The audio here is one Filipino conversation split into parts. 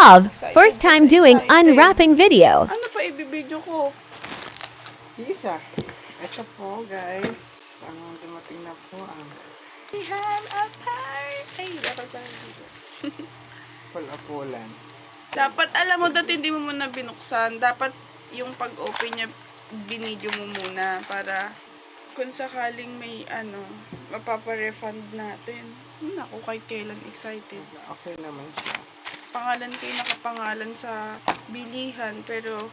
Love, Excited first time kasi, doing excited. unwrapping video. Ano pa ibibidyo ko? Isa. Ito po guys. Ang dumating na po ang We have a party. Ay, dapat pala dito. pulapulan. Dapat, alam mo, dati hindi mo muna binuksan. Dapat yung pag-open niya, binidyo mo muna para kung sakaling may mapapa-refund natin. Naku, kahit kailan excited. Okay naman siya. Pangalan ko yung nakapangalan sa bilihan, pero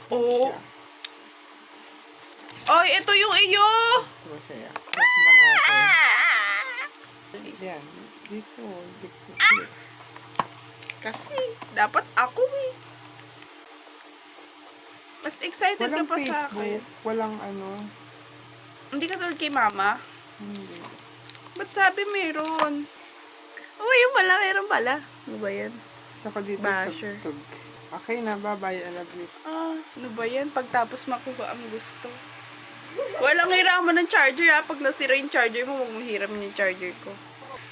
Siya. Oy, ito yung iyo! Masaya. Yan. Dito. Dito. Kasi, dapat ako eh. Mas excited Walang ka pa sa akin. Facebook. Walang ano. Hindi ka tulad kay mama? Hindi. Ba't sabi meron? Oh, yun pala, meron pala. Ano ba yan? Isa ko dito Basher. tugtog. Okay na. Bye-bye. I love you. Ano ba yan? Pagtapos makuha ang gusto. Walang hiraman ng charger ha. Pag nasira yung charger mo, huwag mo hiramin yung charger ko.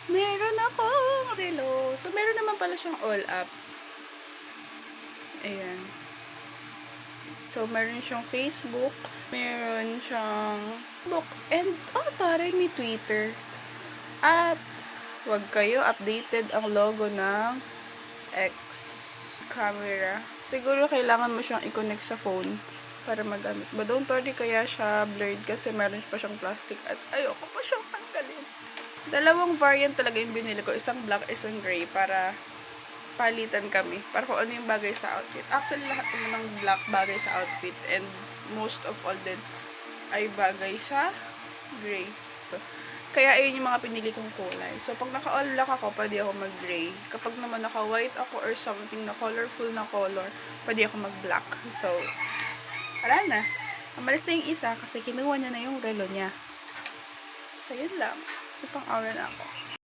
Meron akong relo. So, meron naman pala siyang all apps. Ayan. So, meron siyang Facebook. Meron siyang book. And, taray, may Twitter. At, wag kayo updated ang logo ng X camera. Siguro kailangan mo siyang i-connect sa phone para magamit. But don't worry, kaya siya blurred kasi meron pa siyang plastic at ayoko pa siyang tanggalin. Dalawang variant talaga yung binili ko. Isang black, isang gray para palitan kami. Para kung ano yung bagay sa outfit. Actually, lahat naman ng black bagay sa outfit and most of all din ay bagay sa gray. Kaya ayun yung mga pinili kong kulay. So, pag naka-all black ako, pwede ako mag-gray. Kapag naman naka-white ako or something na colorful na color, pwede ako mag-black. So, wala na. Amalis na yung isa kasi kinuha niya na yung relo niya. So, yun lang. Ipang-aura na ako.